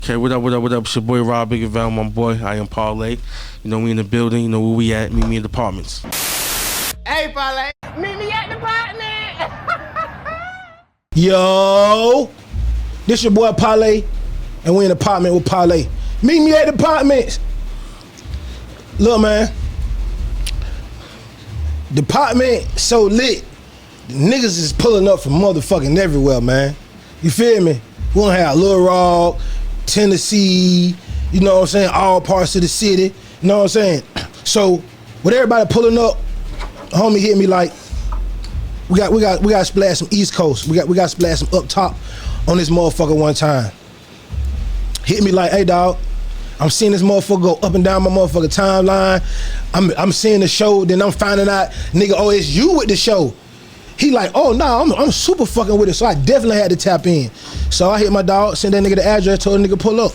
Okay, what up, what up, what up? It's your boy Rob Biggaveli, my boy. I am Parlay. You know, we in the building. You know where we at. Meet me in the Partments. Hey, Parlay. Meet me at the Partments. Yo, this your boy Parlay, and we in the Partment with Parlay. Meet me at the Partments. Look, man. The Partment so lit. The niggas is pulling up from motherfucking everywhere, man. You feel me? We gonna have Little Rock, Tennessee, you know what I'm saying, all parts of the city, you know what I'm saying? So, with everybody pulling up, homie hit me like, we got to splash some East Coast. We got to splash some up top on this motherfucker one time. Hit me like, hey dog, I'm seeing this motherfucker go up and down my motherfucking timeline. I'm seeing the show, then I'm finding out, nigga, oh, it's you with the show. He like, oh no, I'm super fucking with it, so I definitely had to tap in. So I hit my dog, sent that nigga the address, told the nigga pull up.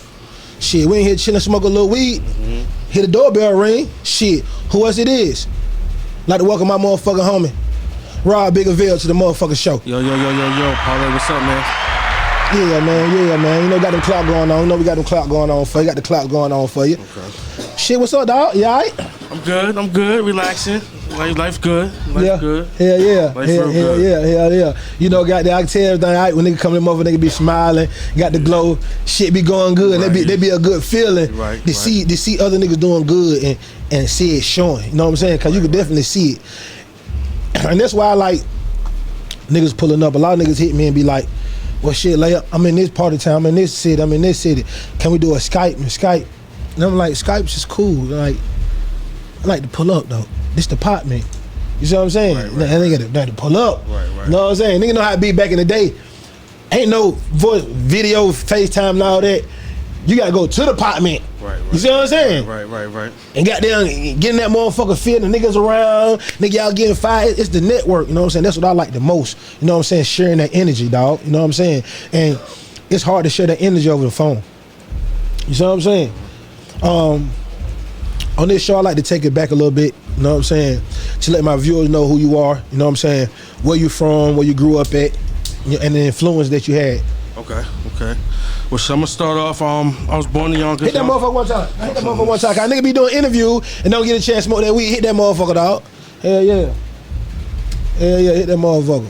Shit, we in here chilling, smoke a little weed. Hit the doorbell ring. Shit, who else it is? Like to welcome my motherfucking homie, Rob Biggaveli, to the motherfucking show. Yo, Parlay, what's up, man? Yeah, man. You know, got them clout going on. You know, we got them clout going on for you. Got the clout going on for you. Okay. Shit, what's up, dog? You all right? I'm good, relaxing. Life's good. Life's good. Hell yeah. Life's real good. Hell yeah. You know, got the, I can tell everything all right. When nigga come in over, nigga be smiling, got the glow, shit be going good. Right, They be a good feeling to see other niggas doing good and see it showing. You know what I'm saying? Cause you can definitely see it. And that's why I like niggas pulling up. A lot of niggas hit me and be like, well shit, layup, I'm in this part of town, I'm in this city. Can we do a Skype? And I'm like, Skype's is cool. Like, I like to pull up though. This the Partment. You see what I'm saying? Right. Nigga got to pull up. Right. You know what I'm saying? Nigga know how it be back in the day. Ain't no voice, video, FaceTime and all that. You gotta go to the Partment. Right. You see what I'm saying? Right. And goddamn, getting that motherfucker feel, the niggas around, nigga y'all getting fired. It's the network, you know what I'm saying? That's what I like the most. You know what I'm saying? Sharing that energy, dog. You know what I'm saying? And it's hard to share that energy over the phone. You see what I'm saying? On this show, I like to take it back a little bit, you know what I'm saying? To let my viewers know who you are, you know what I'm saying? Where you from, where you grew up at, and the influence that you had. Okay. Well, so I'm gonna start off. I was born in Yonkers. Hit that motherfucker one time. Cause nigga be doing interview and don't get a chance to smoke that weed. Hit that motherfucker, dog. Hell yeah, hit that motherfucker.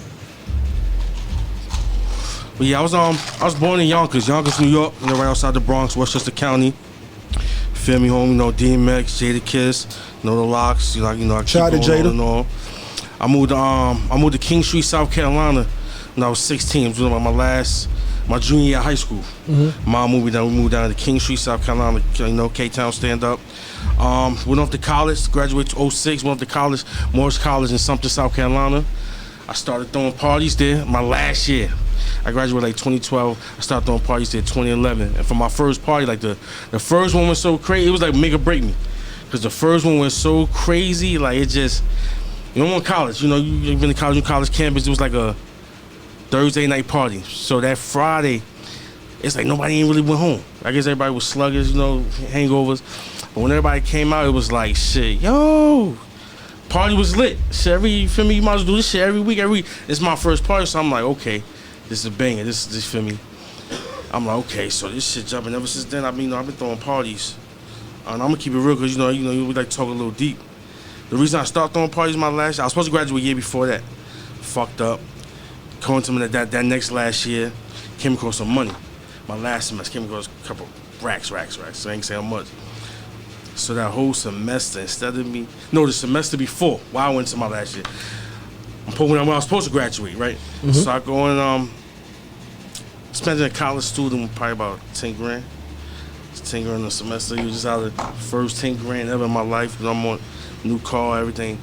But yeah, I was born in Yonkers, New York, you know, right outside the Bronx, Westchester County. Feel me, home, you know, DMX, Jada Kiss, you know, the Locks, you know, I keep Shout out to Jada. on and on. I moved to King Street, South Carolina when I was 16. It was my junior year of high school. Mom moved down. We moved down to King Street, South Carolina. You know, K-Town stand up. Went off to college. Graduated to 06. Went off to college, Morris College in Sumter, South Carolina. I started throwing parties there. My last year, I graduated like 2012. I started throwing parties there 2011. And for my first party, like the first one was so crazy. It was like make or break me, because the first one was so crazy. Like it just, you know, in college. You know, you've been to college campus. It was like a Thursday night party. So that Friday, it's like nobody ain't really went home. I guess everybody was sluggish, you know, hangovers. But when everybody came out, it was like, shit, yo, party was lit. Shit, you feel me? You might as well do this shit every week. It's my first party, so I'm like, okay, this is a banger. This feel me? I'm like, okay, so this shit jumping. Ever since then, I've been throwing parties. And I'm gonna keep it real, because you know, we like to talk a little deep. The reason I started throwing parties my last year, I was supposed to graduate a year before that. Fucked up. Going to me that next last year, came across some money. My last semester came across a couple racks, so I ain't saying how much. So that whole semester, the semester before, while I went to my last year, when I was supposed to graduate, right? So I go and spending a college student probably about 10 grand. It's 10 grand a semester. It was just out of the first 10 grand ever in my life. I'm on new car, everything.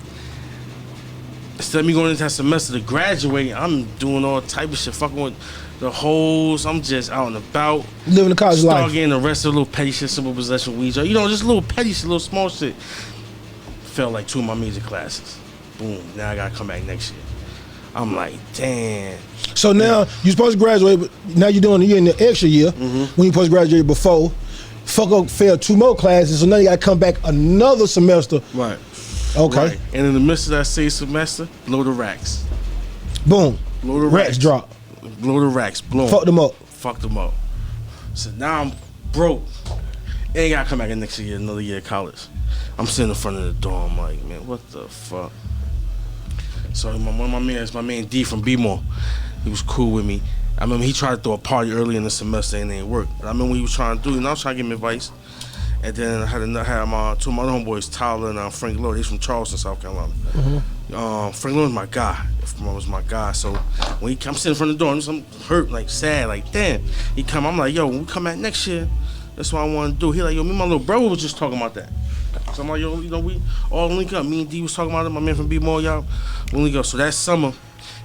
Instead of me going into that semester to graduate, I'm doing all type of shit, fucking with the hoes. I'm just out and about. Living the college life. Start getting arrested, a little petty shit, simple possession, weed, you know, just a little petty shit, little small shit. Failed like 2 of my music classes. Boom, now I gotta come back next year. I'm like, damn. So now you're supposed to graduate, but now you're in the extra year when you're supposed to graduate before. Fuck up, failed 2 more classes, so now you gotta come back another semester. Right. Okay. Right. And in the midst of that same semester, blow the racks. Boom. Blow the racks drop. Blow the racks. Blow. Fuck them up. So now broke. Ain't gotta come back in next year, another year of college. I'm sitting in front of the door. I'm like, man, what the fuck? So one of my man D from B-More, he was cool with me. I remember he tried to throw a party early in the semester and it didn't work. But I remember what he was trying to do, and I was trying to give him advice. And then I had two of my other homeboys, Tyler and Frank Lowe. He's from Charleston, South Carolina. Frank Lowe was my guy. So when I'm sitting in front of the door, I'm hurt, like sad, like damn. He come, I'm like, yo, when we come back next year, that's what I want to do. He like, yo, me and my little brother was just talking about that. So I'm like, yo, you know, we all link up. Me and D was talking about it. My man from B-More, y'all, we link up. So that summer,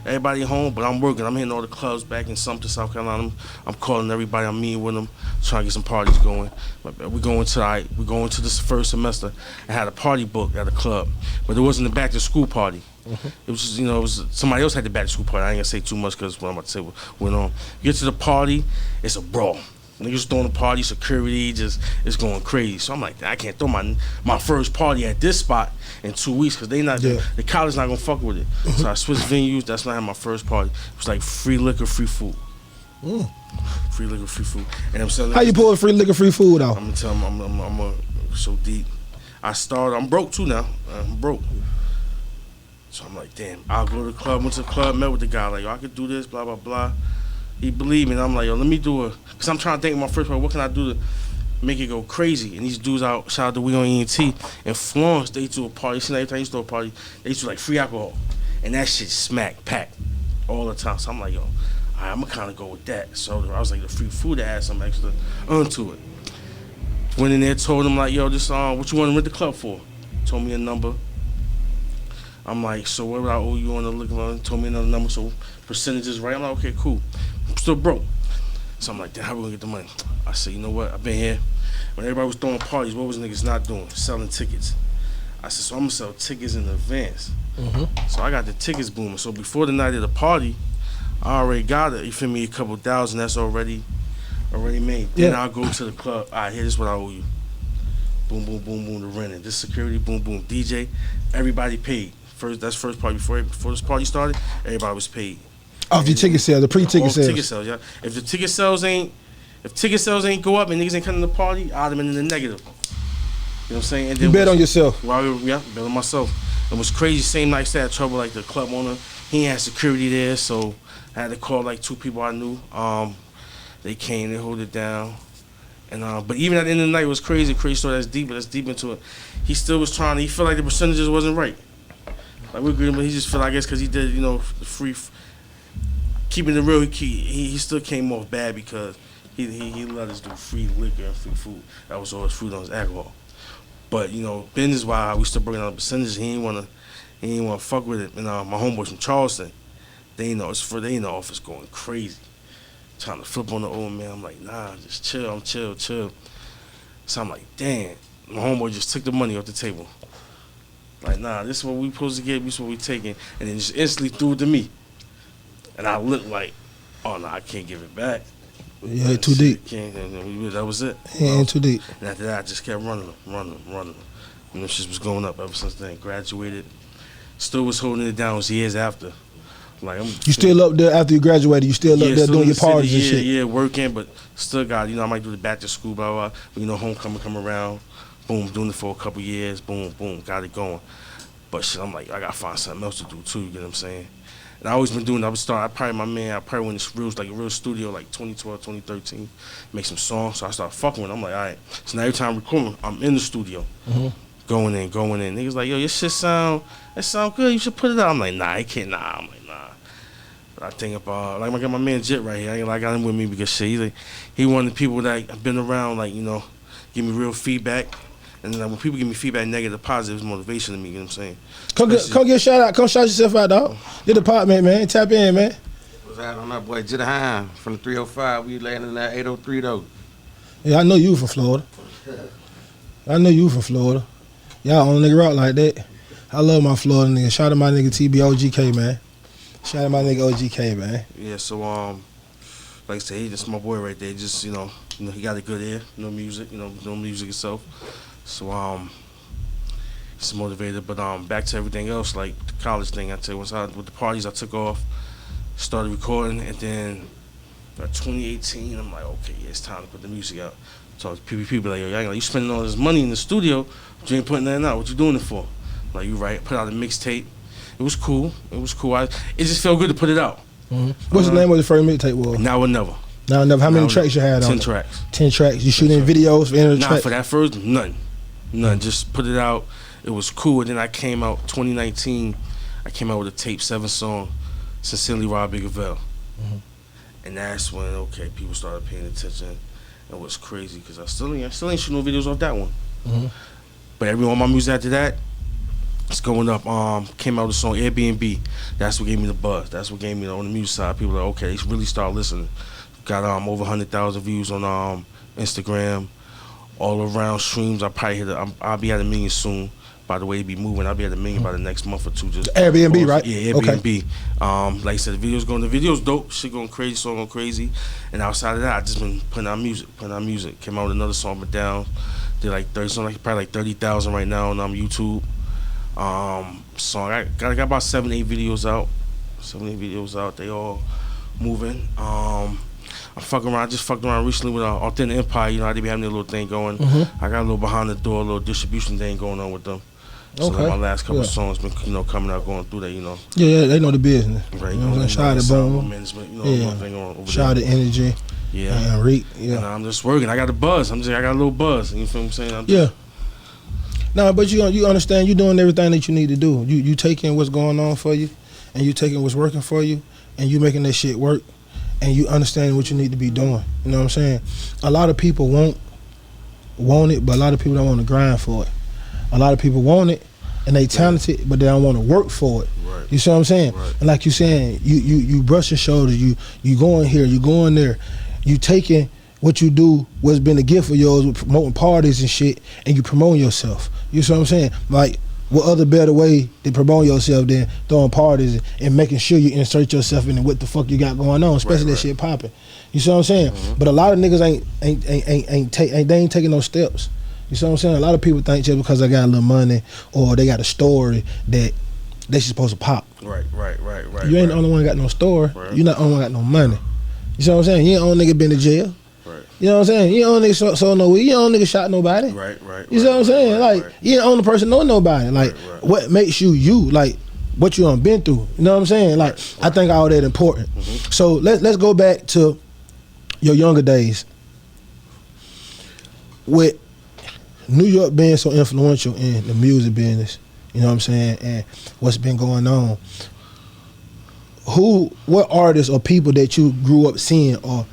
everybody home, but I'm working. I'm hitting all the clubs back in Sumter, South Carolina. I'm calling everybody. I'm meeting with them, trying to get some parties going. We going to this first semester. I had a party booked at a club, but it wasn't a back to school party. It was just, you know, somebody else had the back to school party. I ain't gonna say too much because what I'm about to say went on. You get to the party, it's a brawl. Niggas throwing a party, security it's going crazy. So I'm like, I can't throw my first party at this spot in 2 weeks because the college not gonna fuck with it. So I switched venues. That's when I had my first party. It was like free liquor, free food. Free liquor, free food. And I'm selling. How you pull free liquor, free food out? I'm gonna tell them I'm so deep. I'm broke too now. I'm broke. So I'm like, damn, I'll go to the club. Went to the club, met with the guy, like, yo, I could do this, blah, blah, blah. He believed me, and I'm like, yo, let me do it. Because I'm trying to think of my first part, what can I do to make it go crazy? And these dudes out, shout out to We on ENT, in Florence, they do a party. See, every time you used to do a party, they used to like free alcohol. And that shit smack, packed all the time. So I'm like, yo, all right, I'm going to kind of go with that. So I was like, the free food, to add some extra onto it. Went in there, told them, like, yo, this, what you want to rent the club for? Told me a number. I'm like, so what would I owe you on the liquor line? Told me another number, so percentages right. I'm like, okay, cool. I'm still broke. So I'm like, damn, how we gonna get the money? I said, you know what? I've been here. When everybody was throwing parties, what was niggas not doing? Selling tickets. I said, so I'm gonna sell tickets in advance. So I got the tickets booming. So before the night of the party, I already got it. You feel me? A couple thousand that's already made. Then I'll go to the club. All right, here's what I owe you. Boom, boom, boom, boom, the renting. This security, boom, boom. DJ, everybody paid. That's first party. Before this party started, everybody was paid. Off your ticket sales, the pre-ticket sales. Ticket sales, yeah. If ticket sales ain't go up and niggas ain't coming to the party, I'd have been in the negative. You know what I'm saying? And then you bet on yourself. Well, yeah, bet on myself. It was crazy. Same night, I had trouble. Like the club owner, he ain't had security there, so I had to call like 2 people I knew. They came, they hold it down. And but even at the end of the night, it was crazy story. That's deep into it. He still was trying. He felt like the percentages wasn't right. Like we agreed, but he just felt, I guess, because he did, you know, the free, keeping it real. He still came off bad because he let us do free liquor and free food. That was all his food on his alcohol. But you know, business wise, we still bringing out percentages. He ain't wanna fuck with it. And my homeboys from Charleston, they know they in the office going crazy, trying to flip on the old man. I'm like, nah, just chill. I'm chill. So I'm like, damn. My homeboy just took the money off the table. Like, nah, this is what we supposed to get, this is what we taking, and then just instantly threw it to me. And I looked like, oh, no, I can't give it back. Yeah, too deep. That was it. Yeah, too deep. And after that, I just kept running. And this shit was going up ever since then. Graduated. Still was holding it down. It was years after. Like you still up there after you graduated? You still up there doing your parties and shit? Yeah, working, but still got, you know, I might do the back to school, blah, blah, blah. But, you know, homecoming come around. Boom, doing it for a couple years. Boom, got it going. But shit, I'm like, I gotta find something else to do too. You get what I'm saying? And I always been doing. I probably went to a real studio like 2012, 2013, make some songs. So I started fucking with it. I'm like, all right. So now every time I'm recording, I'm in the studio, going in. Niggas like, yo, your shit sound good. You should put it out. I'm like, nah, I can't. Nah. I'm like, nah. But I think about, like, I got my man Jit right here. I got him with me because shit, he one of the people that have been around, like, you know, give me real feedback. And then when people give me feedback, negative, positive, it's motivation to me. You know what I'm saying? Come get a shout out. Come shout yourself out, dog. Your department, man. Tap in, man. What's out on that boy Jidahine from the 305. We landing at 803 though. Yeah, I know you from Florida. Y'all on a nigga rock like that. I love my Florida nigga. Shout out to my nigga TBOGK, man. Shout out to my nigga OGK, man. Yeah, so like I said, he just my boy right there. Just you know, he got a good ear. No music, no music itself. So he's motivated. But back to everything else, like the college thing. I tell you, with the parties, I took off, started recording, and then 2018, I'm like, okay, yeah, it's time to put the music out. So people like, yo, you spending all this money in the studio, but you ain't putting nothing out. What you doing it for? Like, you right, put out a mixtape. It was cool. It just felt good to put it out. What's the name of the first mixtape? Was Now or Never. Now or Never. How many tracks you had on 10 it? tracks. 10 tracks. You shooting videos for any of the tracks? For that first, none. Just put it out. It was cool. And then I came out 2019. I came out with a tape 7-song, Sincerely Rob Biggaveli. And that's when people started paying attention. It was crazy because I still ain't shooting no videos off that one. But all my music after that, it's going up. Came out with the song Airbnb. That's what gave me the buzz. That's what gave me on the music side. People were like, okay, they really start listening. Got over 100,000 views on Instagram. All around streams. I'll be at 1 million soon. By the way, be moving. I'll be at 1 million by the next month or two. Just Airbnb, right? Yeah, Airbnb. Okay. Like I said, the video's dope. Shit going crazy, song going crazy. And outside of that, I just been putting out music. Came out with another song, but down. Did like 30 something, probably like 30,000 right now on YouTube. Song. I got about 7-8 videos out. They all moving. I just fucked around recently with Authentic Empire. You know, they be having their little thing going. I got a little behind the door, a little distribution thing going on with them. So my last couple of songs been coming out, going through that. Yeah, they know the business. Right. Shout out to Boom. Shout out to Energy. Yeah. And Reek. Yeah. And I'm just working. I got a buzz. I got a little buzz. You feel what I'm saying? No, but you understand you're doing everything that you need to do. You taking what's going on for you, and you taking what's working for you, and you making that shit work, and you understand what you need to be doing. You know what I'm saying? A lot of people want it, but a lot of people don't want to grind for it. A lot of people want it, and they talented, but they don't want to work for it. Right. You see what I'm saying? Right. And like you saying, you brush your shoulders, you going here, you going there, you taking what you do, what's been a gift of yours with promoting parties and shit, and you promoting yourself. You see what I'm saying? Like, what other better way to promote yourself than throwing parties and making sure you insert yourself in what the fuck you got going on, especially that shit popping. You see what I'm saying? But a lot of niggas ain't taking no steps. You see what I'm saying? A lot of people think just because they got a little money or they got a story that they supposed to pop. Right. You ain't the only one that got no story. Right. You not the only one that got no money. You see what I'm saying? You ain't the only nigga been to jail. Right. You know what I'm saying? You ain't the only nigga sold no weed. You ain't the only nigga shot nobody. Right. You see what I'm saying? Like, you ain't the only person know nobody. Like, what makes you you? Like, what you done been through. You know what I'm saying? Like, I think all that important. So let's go back to your younger days. With New York being so influential in the music business, you know what I'm saying, and what's been going on, what artists or people that you grew up seeing or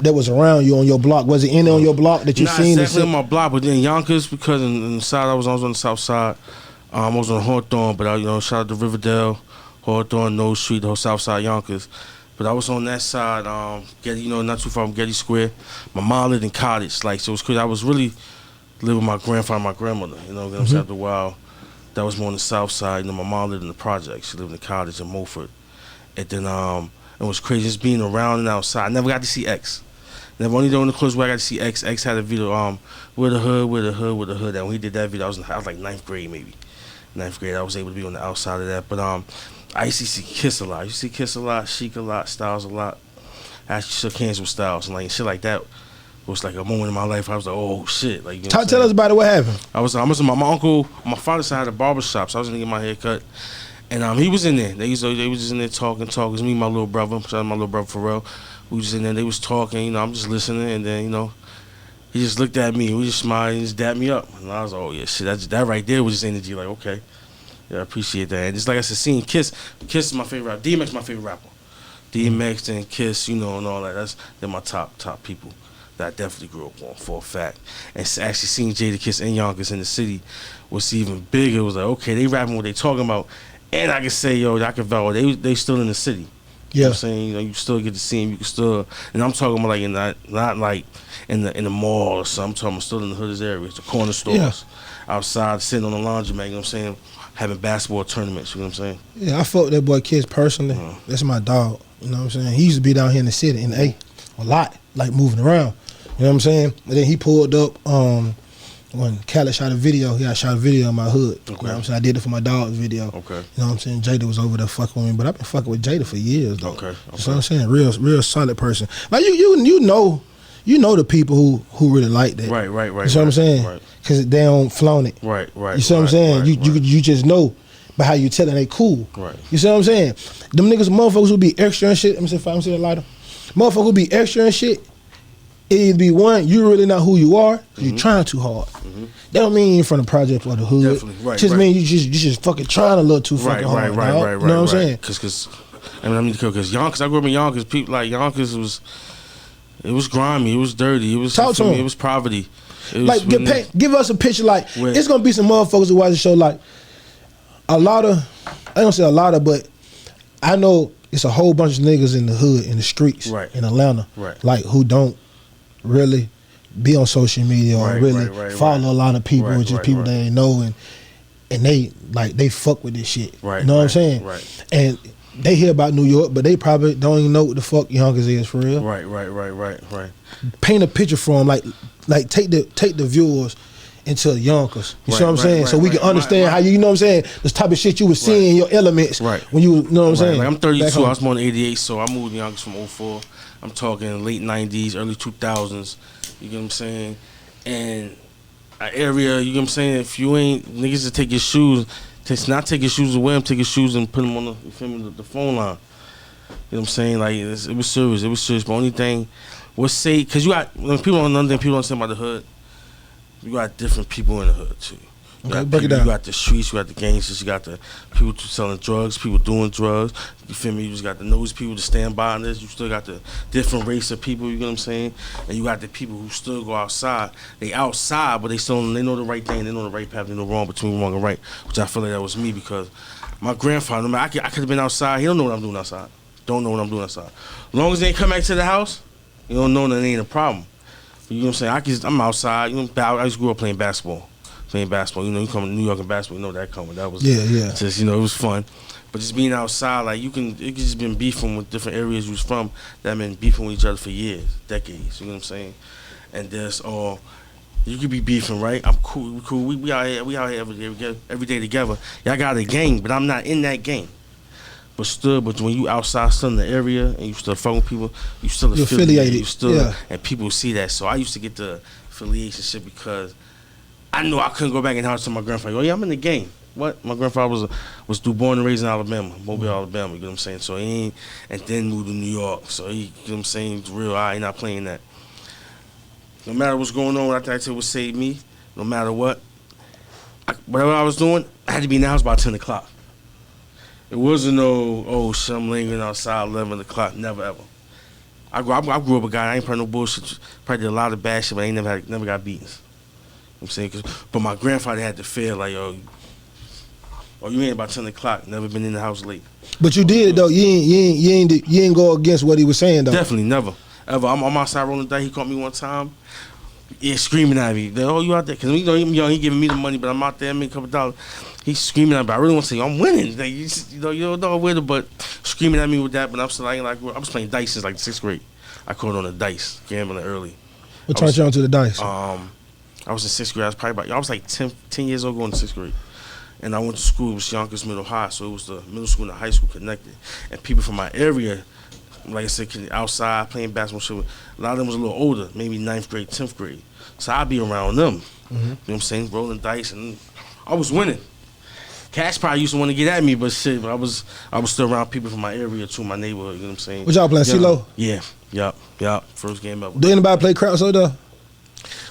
that was around you on your block, was it any on your block that you seen? Not exactly on my block, but in Yonkers, because in the side I was on the south side. I was on Hawthorne, but shout out to Riverdale, Hawthorne, Nose Street, the whole south side Yonkers. But I was on that side, Getty, not too far from Getty Square. My mom lived in Cottage, so it was crazy. I was really living with my grandfather and my grandmother, you know what I'm saying? After a while, that was more on the south side. My mom lived in the project. She lived in the cottage in Mulford. And then it was crazy just being around and outside. I never got to see X. Never, only during the close where I got to see X. X had a video, with the hood. And when he did that video, I was like 9th grade maybe. 9th grade, I was able to be on the outside of that. But I used to see Kiss a lot. I used to see Kiss a lot, Chic a lot, Styles a lot. I actually shook hands with Styles and shit like that. It was like a moment in my life. I was like, oh shit! Like, tell us about it. What happened? I was my uncle, my father's side had a barber shop, so I was gonna get my hair cut, and he was in there. They was just in there talking. It was me and my little brother. Shout out to my little brother Pharrell. We was just in there. They was talking. I'm just listening, and then he just looked at me. We just smiled and just dapped me up, and I was like, oh yeah, shit. That right there was just energy. Like, okay, yeah, I appreciate that. And just like I said, seeing Kiss is my favorite rapper. DMX my favorite rapper. DMX and Kiss, and all that. They're my top people that I definitely grew up on for a fact. And actually seeing Jadakiss and Yonkers in the city was even bigger. It was like, okay, they rapping what they talking about. And I can say, I can vouch, they still in the city. Yeah. You know what I'm saying? You still get to see them. You can still, and I'm talking about not like in the mall or something. I'm talking about still in the hoodest areas, the corner stores, outside, sitting on the laundromat, you know what I'm saying? Having basketball tournaments, you know what I'm saying? Yeah, I fuck with that boy Kiss personally. That's my dog. You know what I'm saying? He used to be down here in the city, in A, a lot, like moving around. You know what I'm saying? And then he pulled up when Khaled shot a video. He shot a video in my hood. Okay. You know what I'm saying? I did it for my dog's video. Okay. You know what I'm saying? Jada was over there fucking with me, but I've been fucking with Jada for years, though. Okay. You know what I'm saying? Real solid person. Like you know you know the people who really like that. Right. You see what I'm saying? Right. Because they don't flaunt it. Right. You see what I'm saying? Right, You just know by how you telling they cool. Right. You see what I'm saying? Them niggas, motherfuckers who be extra and shit. Let me see that lighter. Motherfuckers who be extra and shit. It'd be one, you really not who you are. You trying too hard. That don't mean you're from the project or the hood. Definitely. Right. Just mean you just fucking trying a little too fucking hard. Right. You know what I'm saying? Because Yonkers, I grew up in Yonkers. People like Yonkers it was grimy, it was dirty, it was Talk to 'em. It was poverty. It was Like give us a picture. Like Where? it's gonna be some motherfuckers who watch the show. Like a lot of, I don't say a lot of, but I know it's a whole bunch of niggas in the hood, in the streets, Right. in Atlanta, Right. like who don't really be on social media or really follow a lot of people, Right, or just right, people right. they ain't know, and they fuck with this shit. Right, You know what I'm right, saying? right. And they hear about New York, but they probably don't even know what the fuck Yonkers is for real. Right. Paint a picture for them, like take the viewers into Yonkers. You see what I'm Right, saying? right, so we right, can understand right. how you know what I'm saying, this type of shit you were seeing in your elements Right. when you know what I'm saying. Like I'm 32, Back I home. was born in 88, so I moved to Yonkers from 04. I'm talking late 90s, early 2000s, you get what I'm saying? And an area, you get what I'm saying, if you ain't, niggas to take your shoes, not take your shoes away, take your shoes and put them on the phone line. You know what I'm saying? Like, it was serious. But only thing was say, because you got, when people don't understand, people don't understand about the hood, you got different people in the hood too. You Okay, got break it people, down. You got the streets, you got the gangsters, you got the people selling drugs, people doing drugs. You feel me? You just got the nose people to stand by on this. You still got the different race of people, you know what I'm saying? And you got the people who still go outside. They outside, but they know the right thing, they know the right path, they know wrong between wrong and right, which I feel like that was me because my grandfather, I could have been outside. He don't know what I'm doing outside. Don't know what I'm doing outside. As long as they ain't come back to the house, you don't know that ain't a problem. You know what I'm saying? I'm outside. You know, I just grew up playing basketball. You know, you come to New York and basketball, you know that coming. That was just, you know, it was fun. But just being outside, like it could just been beefing with different areas you was from that been beefing with each other for years, decades. You know what I'm saying? And there's you could be beefing, right? I'm cool. We out here every day together. Y'all got a gang, but I'm not in that gang. But when you outside still in the area and you still fucking people, you still affiliated. You still, and people see that. So I used to get the affiliation shit because I knew I couldn't go back in the house to my grandfather. Oh yeah, I'm in the gang. What? My grandfather was born and raised in Alabama, Mobile, Alabama. You know what I'm saying? So he ain't, and then moved to New York. So he, you know what I'm saying? It's real. I ain't not playing that. No matter what's going on, what I said would save me. No matter what, whatever I was doing, I had to be in the house by 10 o'clock. It wasn't I'm lingering outside 11 o'clock. Never ever. I grew up a guy. I ain't probably no bullshit. Probably did a lot of bad shit, but I ain't never got beatings. You know what I'm saying? But my grandfather had to feel like, you ain't about 10 o'clock. Never been in the house late. But you did it though. You ain't go against what he was saying though. Definitely never. Ever. I'm outside rolling dice. He caught me one time. Yeah, screaming at me. You out there? Because you know, he giving me the money, but I'm out there, I make a couple dollars. He's screaming at me. I really want to say, I'm winning. Like, you don't know with it, but screaming at me with that. But I'm still I was playing dice since like 6th grade. I caught on the dice, gambling early. What turned you on to the dice? I was in 6th grade. I was like 10 years old going to 6th grade. And I went to school. It was Yonkers Middle High, so it was the middle school and the high school connected. And people from my area, like I said, outside playing basketball, shit, a lot of them was a little older, maybe 9th grade, 10th grade. So I'd be around them. You know what I'm saying? Rolling dice, and I was winning. Cash probably used to want to get at me, but shit, I was still around people from my area too, my neighborhood. You know what I'm saying? What y'all playing, CeeLo? Yeah, yup. First game ever. Do anybody play craps over there?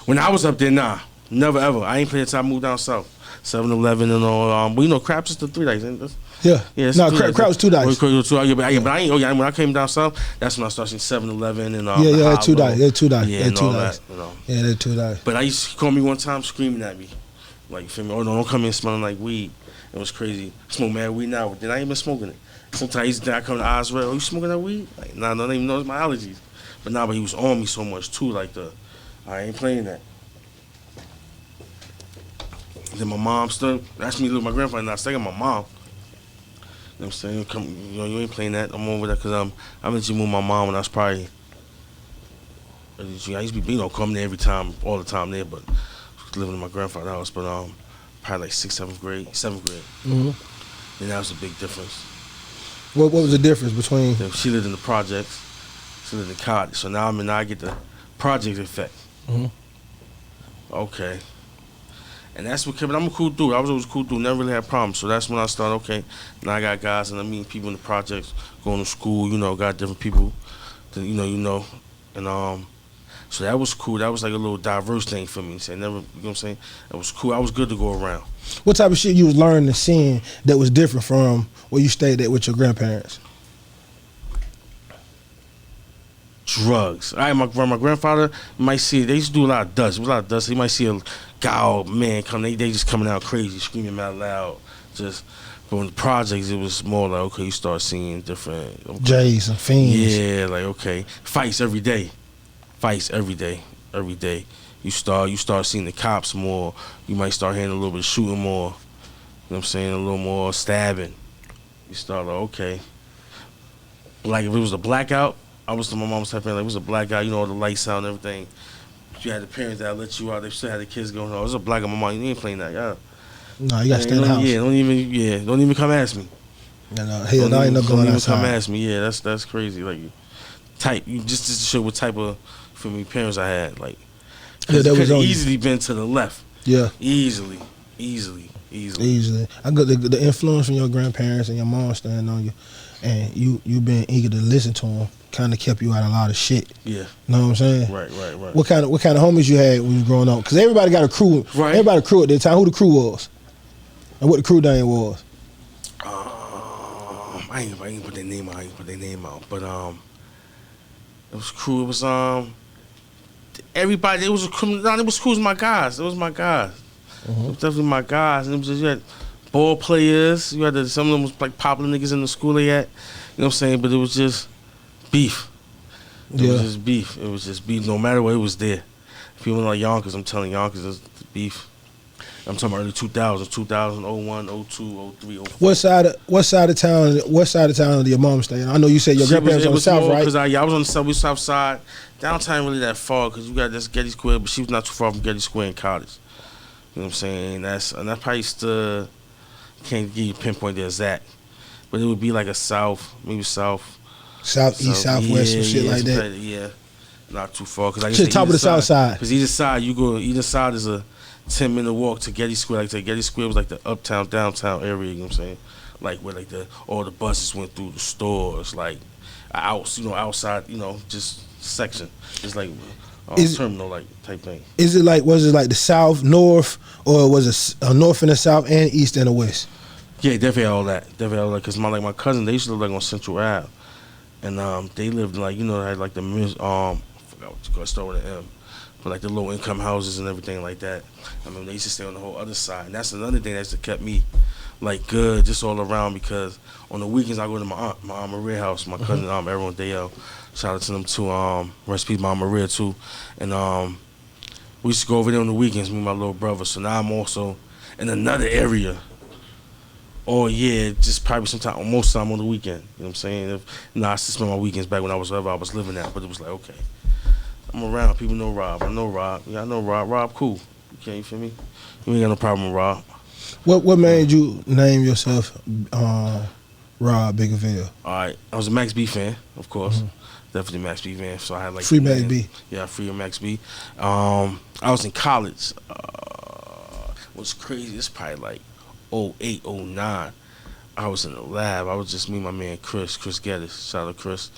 When I was up there, nah, never ever. I ain't played until I moved down south. 7-Eleven and all. But you know, craps is the 3 dice. Ain't it? Yeah. No, craps 2 dice. But I ain't. When I came down south, that's when I started seeing 7-Eleven and yeah, 2 dice. Yeah, 2 dice. Yeah, 2 dice. That, you know. Yeah, they're 2 dice. But he called me one time screaming at me, like, you feel me? Oh no, don't come in smelling like weed. It was crazy. I smoke mad weed now, but then I ain't been smoking it. Sometimes I come to Oswell, you smoking that weed? Like, nah, I don't even know it's my allergies. But he was on me so much too, like I ain't playing that. Then my mom still asked me to look at my grandfather, and I stayed with my mom. You know what I'm saying? You ain't playing that. I'm over there because I went to move my mom when I was probably, I used to be, coming there every time, all the time there, but living in my grandfather's house, but probably like 6th, 7th grade. Mm-hmm. And that was a big difference. What was the difference between? She lived in the projects. She lived in cottage. So now I get the project effect. Mhm. Okay. And that's what kept it. I'm a cool dude. I was always a cool dude. Never really had problems. So that's when I started, okay, now I got guys and I'm meeting people in the projects, going to school, got different people that, And so that was cool. That was like a little diverse thing for me. So never, you know what I'm saying? It was cool. I was good to go around. What type of shit you was learning and seeing that was different from where you stayed at with your grandparents? Drugs. My grandfather might see, they used to do a lot of dust. It was a lot of dust. He might see a guy, oh, man, they just coming out crazy, screaming out loud. But in the projects, it was more like, okay, you start seeing different. Okay. Jays and fiends. Yeah, like, okay. Fights every day. Every day. You start seeing the cops more. You might start hearing a little bit of shooting more. You know what I'm saying? A little more stabbing. You start like, okay. Like, if it was a blackout, my mom was type of like, it was a blackout, all the lights out and everything. You had the parents that let you out. They still had the kids going, oh, it was a blackout. My mom, you ain't playing that, yeah. No, you gotta stay in the house. Yeah, don't even come ask me. No, hell, no, I ain't no going outside. Don't even come ask me. Yeah, that's crazy. Like, just to show what type of parents I had. Like, that was easily been to the left. Yeah, easily. I got the influence from your grandparents and your mom staying on you, and you being eager to listen to them kind of kept you out of a lot of shit. Yeah, know what I'm saying? Right. What kind of homies you had when you was growing up? Because everybody got a crew. Right. Everybody crew at that time. Who the crew was, and what the crew name was. I ain't put their name out. But it was cool. It was everybody. It was cool. It was cool. It was my guys. It was definitely my guys. And it was just, you had ball players. You had some of them was like popular niggas in the school they had. You know what I'm saying? But it was just beef. It was just beef. No matter what, it was there. People like Yonkers, I'm telling Yonkers, it's beef. I'm talking about early 2000s, 2001, 02, 03, 04. What side of town did your mom stay in? I know you said your grandparents on the south, right? Because I was on the south side. Downtown really that far because you got this Getty Square, but she was not too far from Getty Square in Cottage. You know what I'm saying? That's probably still, can't give you pinpoint the exact, but it would be like a maybe south. Southeast, southwest, some shit like that. Yeah, not too far. Cause to the top of the south side. Because either side is a 10-minute walk to Getty Square. Like Getty Square was like the uptown, downtown area. You know what I'm saying? Like where like all the buses went through the stores, like outside, just section, just like terminal like type thing. Was it like the south, north, or was it a north and a south and east and a west? Yeah, definitely all that. Because my cousin, they used to live like on Central Ave. And they lived like, they had like the I forgot what you call it, start with an M, but like the low income houses and everything like that. I mean, they used to stay on the whole other side, and that's another thing that's kept me like good just all around. Because on the weekends I go to my aunt Maria house, my cousin everyone Dale. Shout out to them too. Recipe my Aunt Maria too, and we used to go over there on the weekends, me and my little brother. So now I'm also in another area. Oh yeah, just probably most time on the weekend. You know what I'm saying? I used to spend my weekends back when I was living at, but it was like, okay, I'm around. People know Rob. I know Rob. Yeah, I know Rob. Rob cool. Okay, you feel me? You ain't got no problem with Rob. What made you name yourself Rob Biggaveli? All right, I was a Max B fan, of course. Definitely Max B fan. So I had like Free Max B. Yeah, Free Max B. I was in college. What's crazy? It's probably like 08, 09, I was in the lab. I was just me and my man Chris Geddes. Shout out to Chris.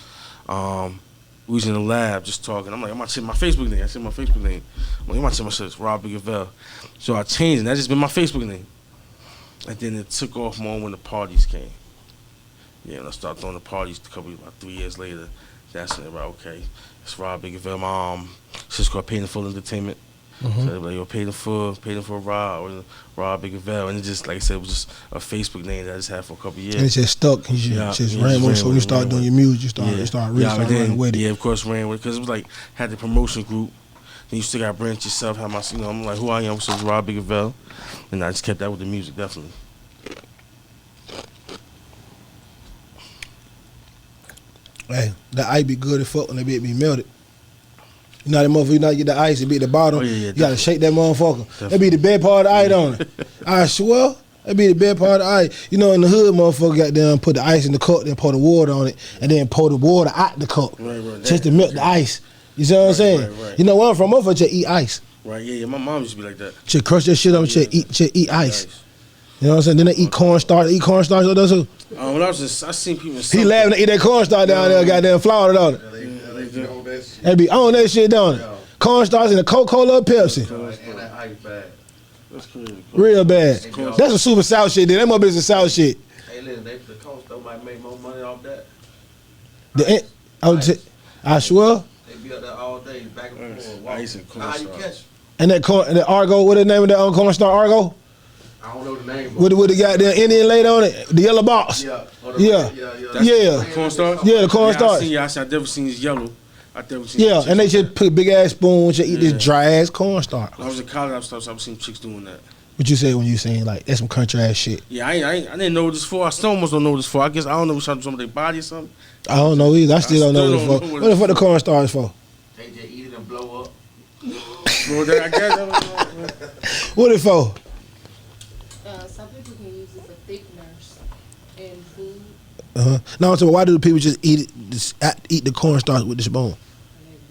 We was in the lab just talking. I'm like, I'm about to change my Facebook name. I said my Facebook name. I'm like, I'm about to change my shit. It's Rob Biggaveli. So I changed it. That just been my Facebook name. And then it took off more when the parties came. Yeah, when I started throwing the parties about 3 years later, that's when it was like, okay, it's Rob Biggaveli. My shit's called Paid in Full Entertainment. So they were like, paid in full Rob Biggaveli, and it just, like I said, it was just a Facebook name that I just had for a couple of years. And it just stuck. You just ran with it. So when you start doing your music, you start running with it. Yeah, of course, ran with it because it was like had the promotion group. Then you still got to branch yourself. Have my, I'm like, who I am? So it's Rob Biggaveli, and I just kept that with the music, definitely. Hey, that ice be good as fuck when they be melted. You know that motherfucker, you know you get the ice, it be at the bottom. You gotta shake that motherfucker. That be the bad part of the ice on it. I swear, that be the bad part of the ice. You know, in the hood, motherfucker got them, put the ice in the cup, then pour the water on it, and then pour the water out the cup. Just to melt the ice. You see what I'm saying? Right. You know where I'm from? Motherfucker just eat ice. Right, yeah, my mom used to be like that. Just crush that shit up and just eat ice. You know what I'm saying? Then they eat cornstarch. Eat cornstarch or those who? When I was just, I seen people. He laughing to eat that cornstarch down there, goddamn Florida, don't it? They be on that shit, don't it? Cornstarch and a Coca-Cola or Pepsi. And that ice bag. That's crazy. Real bad. That's some super South shit. Then that must be some South shit. Hey, listen, the coast though might make more money off that. I swear. They be up there all day, back and forth. Ice and How you cornstarch. catch? And that Argo, what the name of that cornstarch Argo? I don't know the name. With the goddamn Indian lady on it, the yellow box. Yeah. Yeah. Cornstarch? Yeah, the cornstarch. I've never seen his yellow. I've never seen Yeah, and they just put big ass spoons to eat this dry ass cornstarch. When I was in college, I've seen chicks doing that. What you say when you saying like that's some country ass shit? Yeah, I didn't know what this for. I still almost don't know what this for. I guess I don't know what's trying to do something with their body or something. I don't know either. I still don't know what it's for. What the fuck the cornstarch is for? They just eat it and blow up. Well, I guess What it for? Some people can use it for thickeners in food. No, so why do people just eat the cornstarch with the spoon? And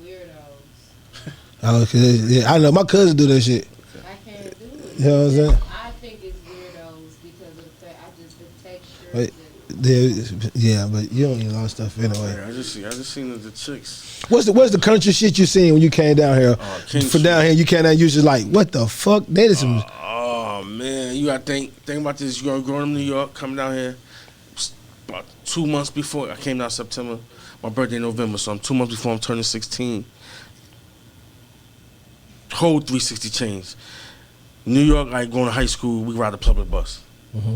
they're weirdos. Oh, 'cause I know my cousin do that shit. I can't do it. You know what I'm saying? I think it's weirdos because of the texture. Wait. Yeah, but you don't eat a lot of stuff anyway. I just seen the chicks. What's the country shit you seen when you came down here? From down here, you came down, you just like, what the fuck? That is some. Oh man, you gotta think about this. You growing up in New York, coming down here. About 2 months before I came down September, my birthday in November, so I'm 2 months before I'm turning 16. Whole 360 change. New York, like going to high school, we ride a public bus.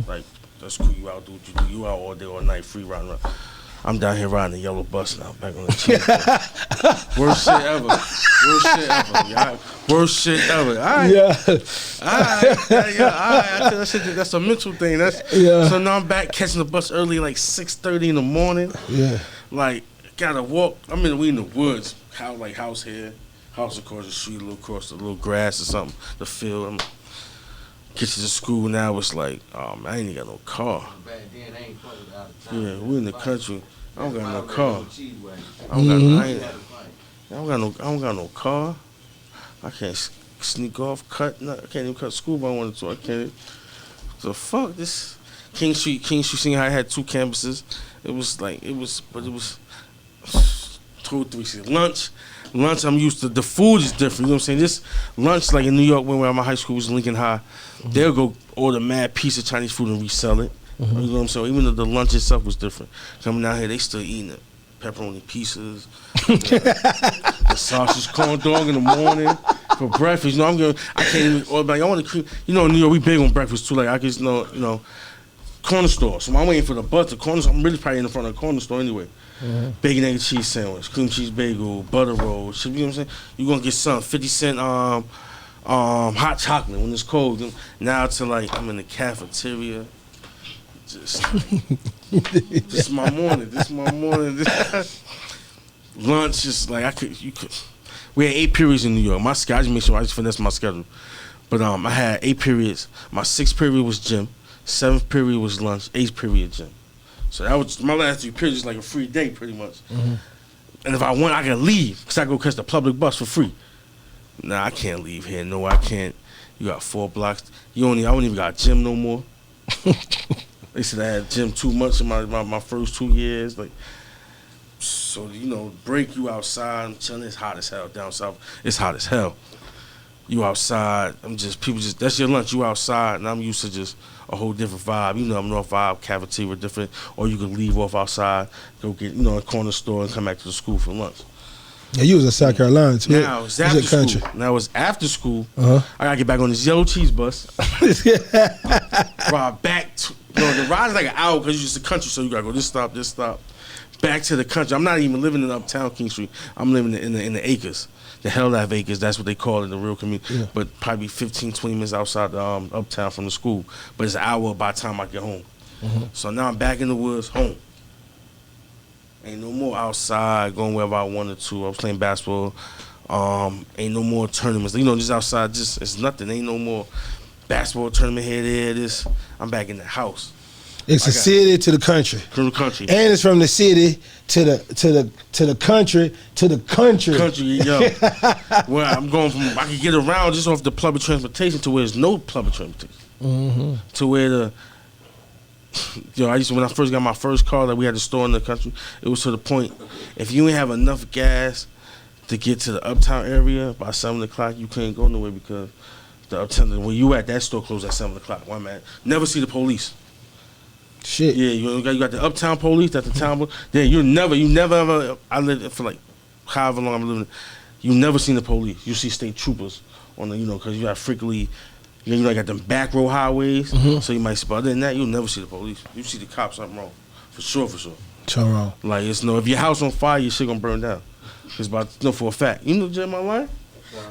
Like that's cool. You out, do what you do. You out all day, all night, free riding around. I'm down here riding the yellow bus now, back on the cheap. Worst shit ever. Worst shit ever. Yeah, worst shit ever. All right. Yeah. All right. I tell that shit, that's a mental thing. So now I'm back catching the bus early, like 6:30 in the morning. Yeah. Like, gotta walk. We in the woods. House here. House across the street, a little across the little grass or something. The field. Get to the school now, it's like, oh man, I ain't even got no car. Yeah, we in the country. I don't got no car. I don't got no car. I can't sneak off, I can't even cut school if I wanted to. I can't. So fuck this. King Street Senior High had 2 campuses. It was 2 or 3. Lunch, I'm used to. The food is different. You know what I'm saying? This lunch, like in New York, when my high school was in Lincoln High, they'll go order mad piece of Chinese food and resell it. You know what I'm saying? Even though the lunch itself was different. Coming down here, they still eating it. Pepperoni pieces, the sausage corn dog in the morning for breakfast. You know, I can't even order. Like, I want to cream. You know, in New York, we big on breakfast too. Like, I just know, corner store. So I'm waiting for the bus. The corner store, I'm really probably in the front of the corner store anyway. Bacon, egg, and cheese sandwich, cream cheese bagel, butter roll. You know what I'm saying? You're going to get some 50-cent hot chocolate when it's cold. Now to like, I'm in the cafeteria. Just this is my morning. Lunch is like, we had 8 periods in New York. My schedule, I just make sure I just finesse my schedule. But I had 8 periods. My 6th period was gym. 7th period was lunch. 8th period gym. So that was my last 3 periods, like a free day, pretty much. And if I want, I can leave because I go catch the public bus for free. Nah, I can't leave here. No, I can't. You got 4 blocks. I don't even got gym no more. They said I had gym too much in my first 2 years. Like, so break you outside. I'm chilling. It's hot as hell down south. It's hot as hell. You outside. That's your lunch. You outside, and I'm used to just a whole different vibe. I'm North Vibe, cafeteria different. Or you can leave off outside, go get a corner store, and come back to the school for lunch. Yeah, you was in South Carolina too. Now it's after school. Now it's after school. I gotta get back on this yellow cheese bus. Ride back to the ride is like an hour because it's the country, so you gotta go this stop. Back to the country. I'm not even living in uptown King Street. I'm living in the acres. The Hell Life Acres, that's what they call it in the real community. Yeah. But probably 15, 20 minutes outside the uptown from the school. But it's an hour by the time I get home. So now I'm back in the woods, home. Ain't no more outside, going wherever I wanted to. I was playing basketball. Ain't no more tournaments. Just outside, it's nothing. Ain't no more basketball tournament here, there, this. I'm back in the house. It's a city to the country. From the country. And it's from the city to the country to the country. Country, yo. Where I can get around just off the public transportation to where there's no public transportation. Mm-hmm. To where when I first got my first car that we had to store in the country, it was to the point, if you ain't have enough gas to get to the uptown area by 7 o'clock, you couldn't go nowhere because the uptown, where you at, that store closed at 7 o'clock. Why, man? Never see the police. Shit. Yeah, you got the uptown police, that's the town. Yeah, you never ever. I lived for like however long I'm living. You never seen the police. You see state troopers on the, because you got frequently, got them back road highways. Mm-hmm. So you might see, but other than that, you'll never see the police. You see the cops, something wrong, for sure. So wrong. Like if your house on fire, your shit gonna burn down. It's for a fact. Jeremiah lying?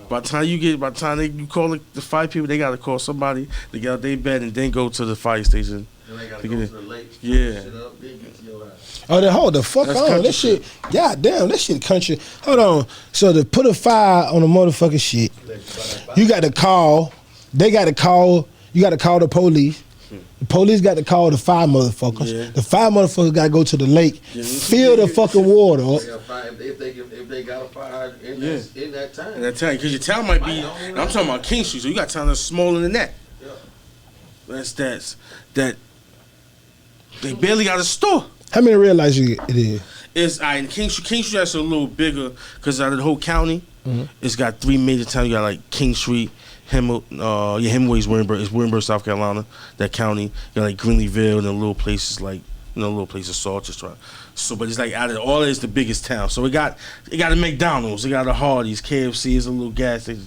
By the time you call the fire people, they gotta call somebody to get out their bed and then go to the fire station. And they gotta go to the lake. Yeah. Shit up, then get to your house. Oh, then hold the fuck That's on. country That shit, god damn, that shit country. Hold on. So to put a fire on the motherfucking shit, you got to call, they got to call, you got to call the police. The police got to call the fire motherfuckers. Yeah. The fire motherfuckers got to go to the lake, fill the fucking water up. If they got a fire in that time. In that town, because your town might be. I'm talking about King Street, so you got town that's smaller than that. Yeah. That they barely got a store. How many real lights it is? It's in King Street. King Street that's a little bigger because out of the whole county, it's got 3 major towns. You got like King Street, Hemingway's Williamsburg, South Carolina. That county. You got like Greenleeville and the little places like little places Salt just try. So, but it's like out of all that, it's the biggest town. So it got a McDonald's, it got a Hardee's, KFC, it's a little gas station,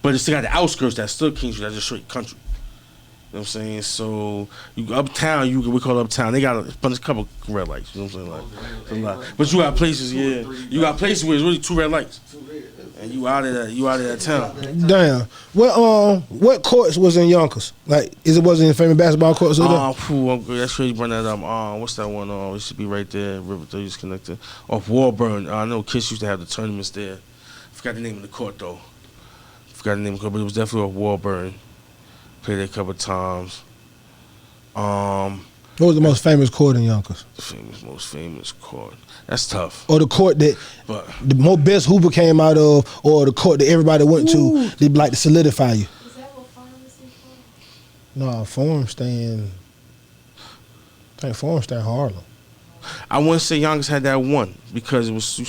but it's still got the outskirts that's still King Street. That's just straight country. You know what I'm saying? So you uptown, we call it uptown. They got a couple red lights. You know what I'm saying? Like, but you got places, you got places where it's really 2 red lights, and you out of that town. Damn. What courts was in Yonkers? Like, wasn't famous basketball courts? That's crazy. Bring that up. What's that one? It should be right there. River Thirty's connected. Off Warburn. I know Kiss used to have the tournaments there. Forgot the name of the court though. But it was definitely off Warburn. Played there a couple of times. What was the most famous court in Yonkers? Most famous court. That's tough. Or the court that the more best hooper came out of, or the court that everybody went to, they'd like to solidify you. Is that what pharmacy for? No, Forum staying. I think Forum staying Harlem. I wouldn't say Yonkers had that one because it was so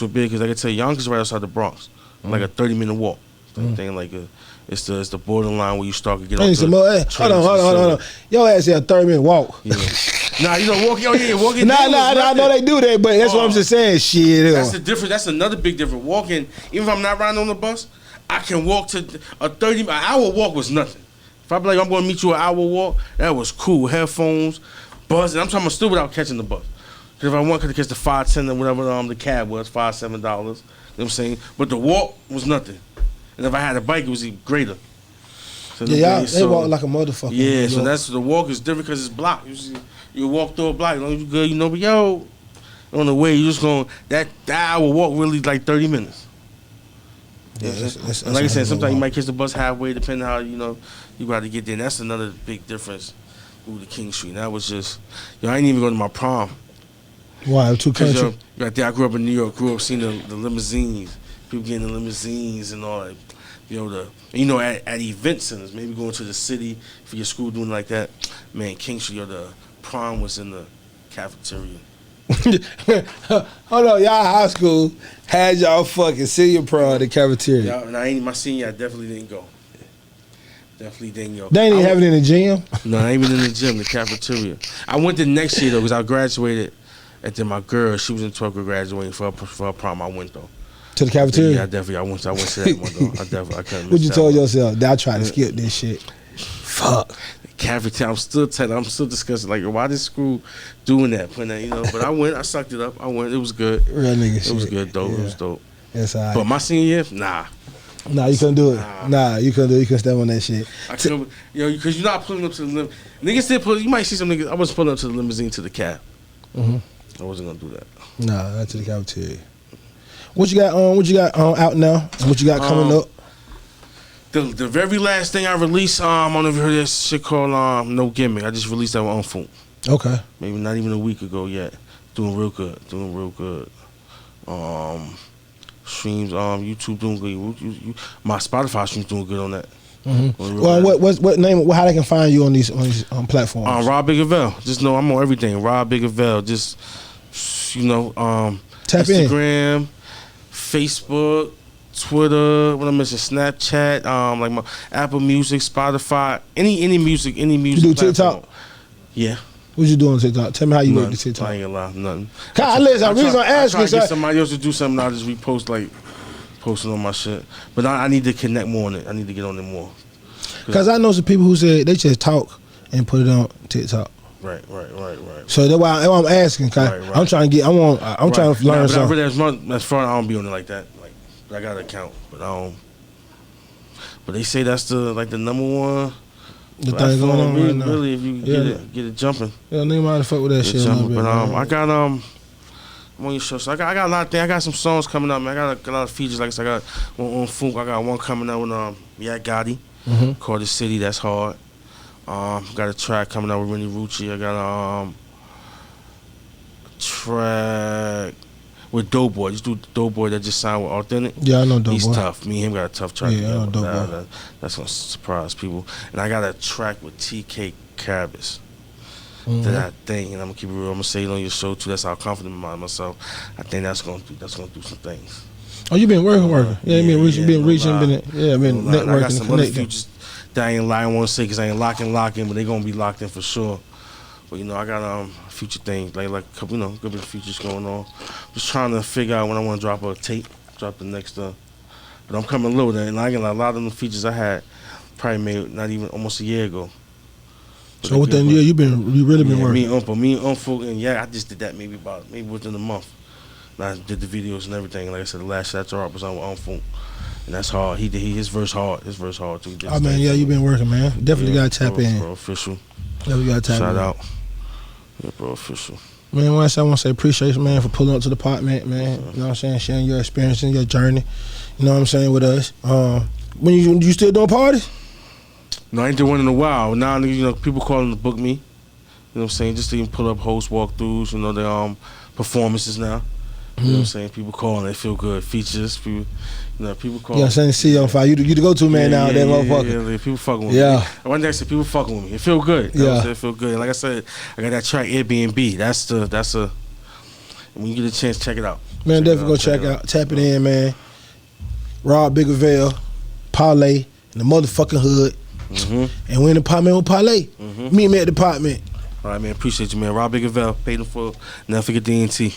big. Because I could tell you, Yonkers is right outside the Bronx, like a 30-minute walk. It's the borderline where you start to get off Hold on. Your ass had a 30-minute walk. Yeah. Walking. Walking. I know they do that, but that's what I'm just saying. Shit. That's the difference. That's another big difference. Walking, even if I'm not riding on the bus, I can walk to an hour walk was nothing. If I be like, I'm going to meet you an hour walk, that was cool. Headphones, bus, and I'm talking about still without catching the bus. Because if I wanted to catch the $5.10 or whatever the cab was, $5-7. You know what I'm saying? But the walk was nothing. And if I had a bike, it was even greater. So they walk like a motherfucker. Yeah, so that's the walk is different because it's blocked. You walk through a block, as long as you good, but on the way, you just going, that hour walk really like 30 minutes. Yeah, and like I said, sometimes you might catch the bus halfway, depending how, you got to get there. And that's another big difference with the King Street. That was just, I ain't even go to my prom. Why? Too country? Right there, I grew up in New York, seeing the limousines. People getting the limousines and all that. At event centers, maybe going to the city for your school doing like that. Man, King Street, the prom was in the cafeteria. Hold on, y'all high school had y'all fucking senior prom in the cafeteria. My senior, I definitely didn't go. They ain't even have it in the gym? No, I ain't even in the gym, the cafeteria. I went the next year though, because I graduated, and then my girl, she was in 12th grade graduating for her prom. I went though. To the cafeteria? Yeah, I went to that one though. I couldn't miss what you told one. yourself? I tried to skip this shit. Fuck. Cafeteria, I'm still discussing like why this school doing that, putting that, but I went, I sucked it up. I went, it was good. Real nigga shit. It was good though. Yeah. It was dope. That's all right. But my senior year, nah. Nah, you couldn't do it. Nah, you couldn't do it. You couldn't step on that shit. I couldn't, because you're not pulling up to the limousine. Niggas still you might see some niggas, I wasn't pulling up to the limousine to the cab. I wasn't gonna do that. Nah, not to the cafeteria. What you got out now? What you got coming up? The very last thing I released, I don't know if you heard this shit called No Gimmick. I just released that with Unfold. Okay. Maybe not even a week ago yet. Doing real good. Streams, YouTube doing good. My Spotify streams doing good on that. Well, what name? How they can find you on these platforms? Rob Biggaveli. Just know I'm on everything. Rob Biggaveli. Just Tap Instagram, Facebook, Twitter. What I'm missing? Snapchat. Like my Apple Music, Spotify. Any music. You do platform. TikTok? Yeah. What you doing on TikTok? Tell me how you work the TikTok. I ain't gonna lie, nothing. Listen, the reason I'm asking I try to get is somebody else to do something. I just repost posting on my shit. But I need to connect more on it. I need to get on it more. Because I know some people who said they just talk and put it on TikTok. Right. So that's why I'm asking. Right. I'm trying to get. I'm trying to learn something. As far I don't be on it like that. Like I got an account, but I don't. But they say that's the number one. The thing going on right now. Really, if you get it jumping. Yeah, nigga might fuck with that shit a little bit. But man. I got I'm on your show, so I got a lot of things. I got some songs coming up, man. I got a lot of features. Like I said, I got one on Funk. I got one coming out with Gotti called The City. That's hard. Got a track coming out with Rennie Rucci. I got a track with Doughboy. This dude Doughboy that just signed with Authentic. Yeah, I know Doughboy. He's tough. Me and him got a tough track. Yeah, I know Doughboy. That's gonna surprise people. And I got a track with TK Carabas. That I think, and I'm gonna keep it real. I'm gonna say it on your show too. That's how confident I'm in myself. I think that's gonna do some things. Oh, you been working. Yeah, you been reaching, been networking. I got some other futures that I ain't lying. Want to say because I ain't locking, but they gonna be locked in for sure. But I got future things like a couple, good bit of futures going on. Just trying to figure out when I want to drop a tape, drop the next. But I'm coming loaded, and I get a lot of the features I had probably made not even almost a year ago. But so within a year, you really been working. Me and Unfold, and I just did that maybe within a month. And I did the videos and everything. Like I said, the last shot I dropped was on Unfold, and that's hard. His verse hard. Too. Oh man, you been working, man. Definitely gotta tap in. Bro, official. Definitely gotta tap in. Shout out. Yeah, bro, official. Man, I want to say appreciation, man, for pulling up to the Partment, man. You know what I'm saying? Sharing your experience and your journey. You know what I'm saying, with us. When you still doing parties? No, I ain't doing one in a while. Now, people calling to book me. You know what I'm saying? Just to even pull up host walkthroughs, the performances now. You know what I'm saying? People calling, they feel good. Features, people calling. Yeah, I'm saying see on fire. You the go-to man now, that motherfucker. Yeah, people fucking with me. One day I said people fucking with me. It feel good. You know what I'm saying? It feel good. And like I said, I got that track Airbnb. That's a. When you get a chance, check it out. Man, definitely go check out. Tap it in, man. Rob Biggaveli, Parlay, in the motherfucking hood. And we in the Partment with Parlay. Meet me at the Partment. All right, man. Appreciate you, man. Rob Biggaveli, paid in full. Never forget DNT.